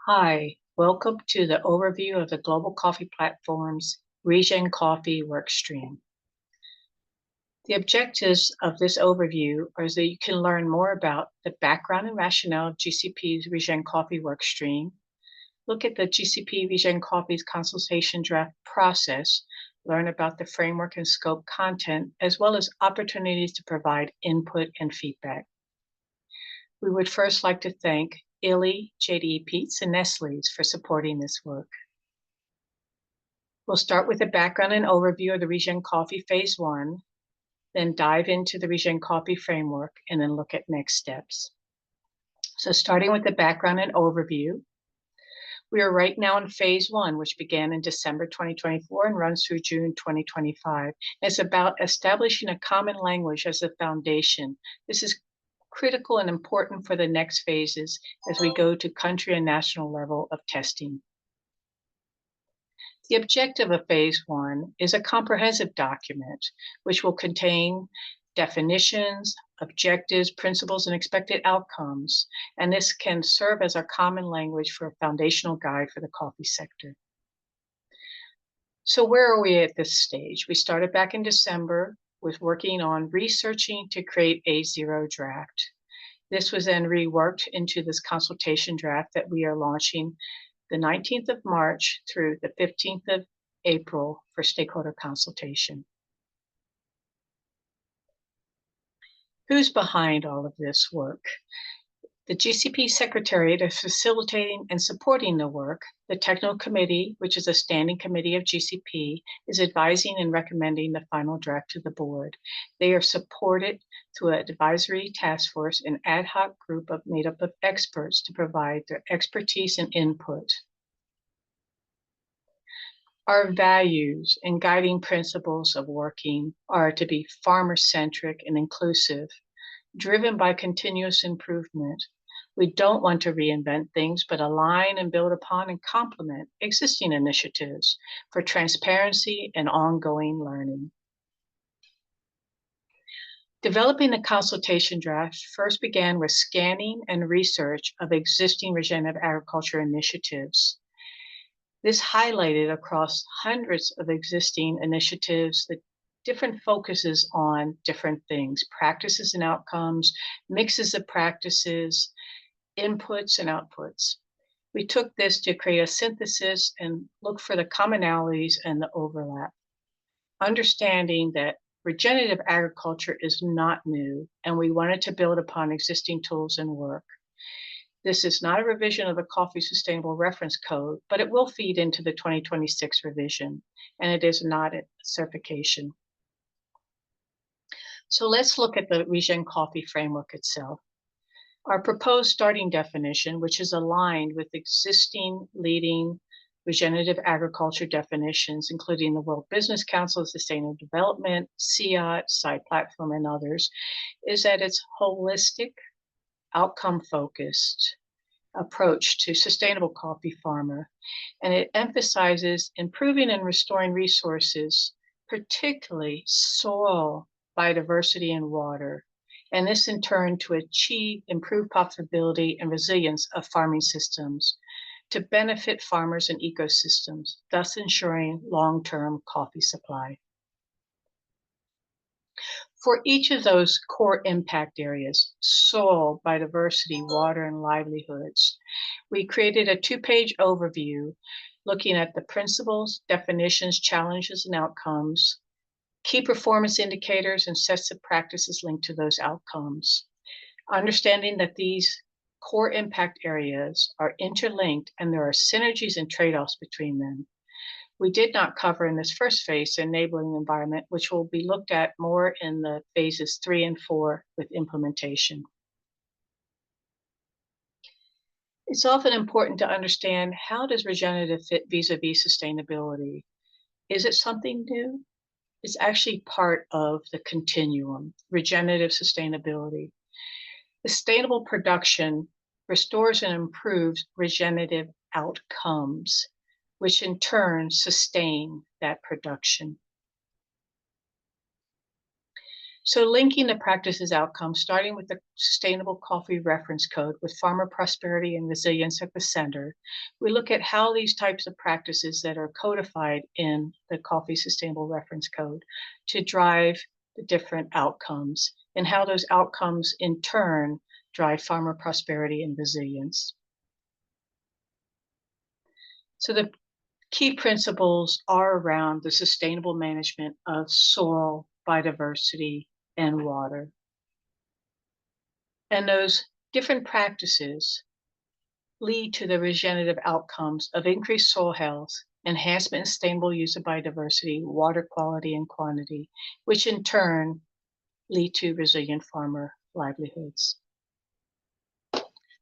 Hi, welcome to the overview of the Global Coffee Platform's RegenCoffee workstream. The objectives of this overview are that you can learn more about the background and rationale of GCP's RegenCoffee workstream, look at the GCP RegenCoffee's consultation draft process, learn about the framework and scope content, as well as opportunities to provide input and feedback. We would first like to thank Illy, JDE Peet's, and Nestle's for supporting this work. We'll start with a background and overview of the RegenCoffee Phase 1, then dive into the RegenCoffee framework, and then look at next steps. So starting with the background and overview, we are right now in Phase 1, which began in December 2024 and runs through June 2025. It's about establishing a common language as a foundation. This is critical and important for the next phases as we go to country and national level of testing. The objective of Phase 1 is a comprehensive document which will contain definitions, objectives, principles, and expected outcomes, and this can serve as our common language for a foundational guide for the coffee sector. So where are we at this stage? We started back in December with working on researching to create a zero draft. This was then reworked into this consultation draft that we are launching the 19th of March through the 15th of April for stakeholder consultation. Who's behind all of this work? The GCP Secretariat is facilitating and supporting the work. The Technical Committee, which is a standing committee of GCP, is advising and recommending the final draft to the board. They are supported through an advisory task force, an ad hoc group made up of experts to provide their expertise and input. Our values and guiding principles of working are to be farmer-centric and inclusive, driven by continuous improvement. We don't want to reinvent things, but align and build upon and complement existing initiatives for transparency and ongoing learning. Developing the consultation draft first began with scanning and research of existing regenerative agriculture initiatives. This highlighted across hundreds of existing initiatives the different focuses on different things, practices and outcomes, mixes of practices, inputs and outputs. We took this to create a synthesis and look for the commonalities and the overlap, understanding that regenerative agriculture is not new, and we wanted to build upon existing tools and work. This is not a revision of the Coffee Sustainable Reference Code, but it will feed into the 2026 revision, and it is not a certification. So let's look at the RegenCoffee framework itself. Our proposed starting definition, which is aligned with existing leading regenerative agriculture definitions, including the World Business Council, Sustainable Development, CIOT, Side Platform, and others, is that it's holistic, outcome-focused approach to sustainable coffee farmer, and it emphasizes improving and restoring resources, particularly soil, biodiversity, and water, and this in turn to achieve improved profitability and resilience of farming systems to benefit farmers and ecosystems, thus ensuring long-term coffee supply. For each of those core impact areas, soil, biodiversity, water, and livelihoods, we created a 2-page overview looking at the principles, definitions, challenges, and outcomes, key performance indicators, and sets of practices linked to those outcomes. Understanding that these core impact areas are interlinked and there are synergies and trade-offs between them. We did not cover in this first phase the enabling environment, which will be looked at more in the phases 3 and 4 with implementation. It's often important to understand, how does regenerative fit vis-a-vis sustainability? Is it something new? It's actually part of the continuum, regenerative sustainability. Sustainable production restores and improves regenerative outcomes, which in turn sustain that production. So linking the practices outcomes, starting with the Sustainable Coffee Reference Code with farmer prosperity and resilience at the center, we look at how these types of practices that are codified in the Coffee Sustainable Reference Code to drive the different outcomes and how those outcomes in turn drive farmer prosperity and resilience. So the key principles are around the sustainable management of soil, biodiversity, and water. And those different practices lead to the regenerative outcomes of increased soil health, enhancement and sustainable use of biodiversity, water quality and quantity, which in turn lead to resilient farmer livelihoods.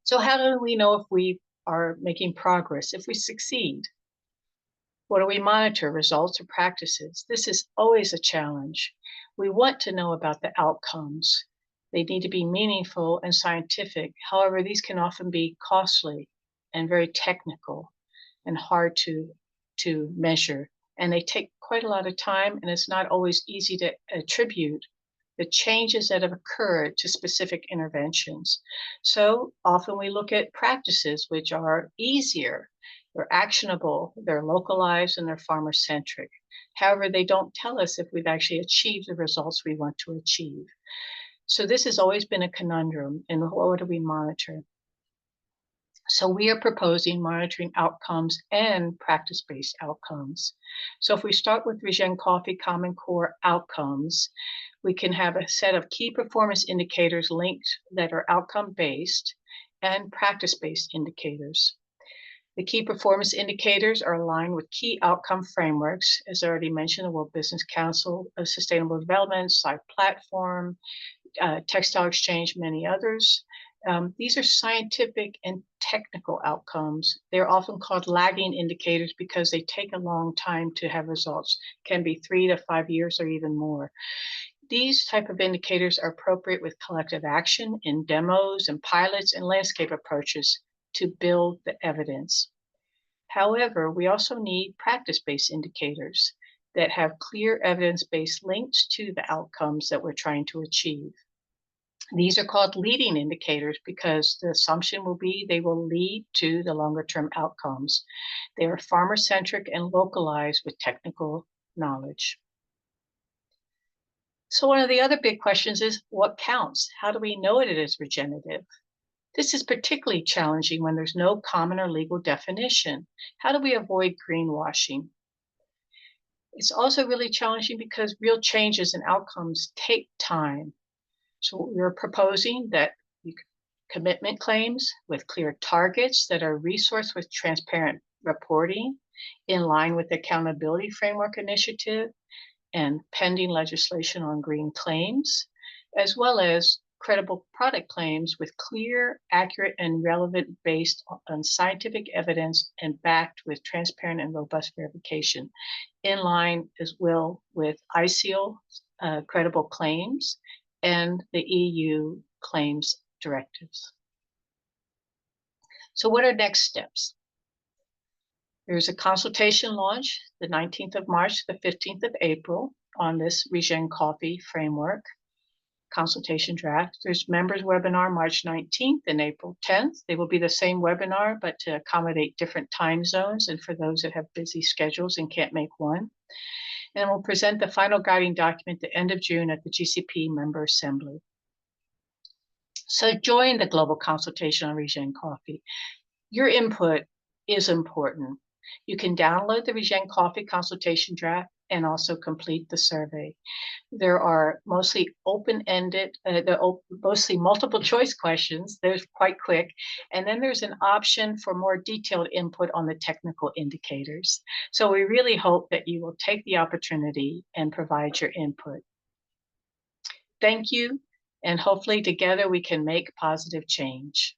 So how do we know if we are making progress, if we succeed? What do we monitor, results or practices? This is always a challenge. We want to know about the outcomes. They need to be meaningful and scientific. However, these can often be costly and very technical and hard to measure. And they take quite a lot of time, and it's not always easy to attribute the changes that have occurred to specific interventions. So often we look at practices which are easier, they're actionable, they're localized, and they're farmer-centric. However, they don't tell us if we've actually achieved the results we want to achieve. So this has always been a conundrum, and what do we monitor? So we are proposing monitoring outcomes and practice-based outcomes. So if we start with RegenCoffee Common Core outcomes, we can have a set of key performance indicators linked that are outcome-based and practice-based indicators. The key performance indicators are aligned with key outcome frameworks, as I already mentioned, the World Business Council of Sustainable Development, SIDE Platform, Textile Exchange, many others. These are scientific and technical outcomes. They're often called lagging indicators because they take a long time to have results, can be 3 to 5 years or even more. These type of indicators are appropriate with collective action in demos and pilots and landscape approaches to build the evidence. However, we also need practice-based indicators that have clear evidence-based links to the outcomes that we're trying to achieve. These are called leading indicators because the assumption will be they will lead to the longer-term outcomes. They are farmer-centric and localized with technical knowledge. So one of the other big questions is what counts? How do we know it is regenerative? This is particularly challenging when there's no common or legal definition. How do we avoid greenwashing? It's also really challenging because real changes and outcomes take time. So we're proposing that commitment claims with clear targets that are resourced with transparent reporting in line with the Accountability Framework Initiative and pending legislation on green claims, as well as credible product claims with clear, accurate, and relevant based on scientific evidence and backed with transparent and robust verification, in line as well with ICEAL credible claims and the EU claims directives. So what are next steps? There's a consultation launch the 19th of March, the 15th of April on this RegenCoffee framework consultation draft. There's members webinar March 19th and April 10th. They will be the same webinar, but to accommodate different time zones and for those that have busy schedules and can't make one. And we'll present the final guiding document the end of June at the GCP Member Assembly. So join the global consultation on RegenCoffee. Your input is important. You can download the RegenCoffee consultation draft and also complete the survey. There are mostly open-ended, mostly multiple choice questions. They're quite quick. And then there's an option for more detailed input on the technical indicators. So we really hope that you will take the opportunity and provide your input. Thank you, and hopefully together we can make positive change.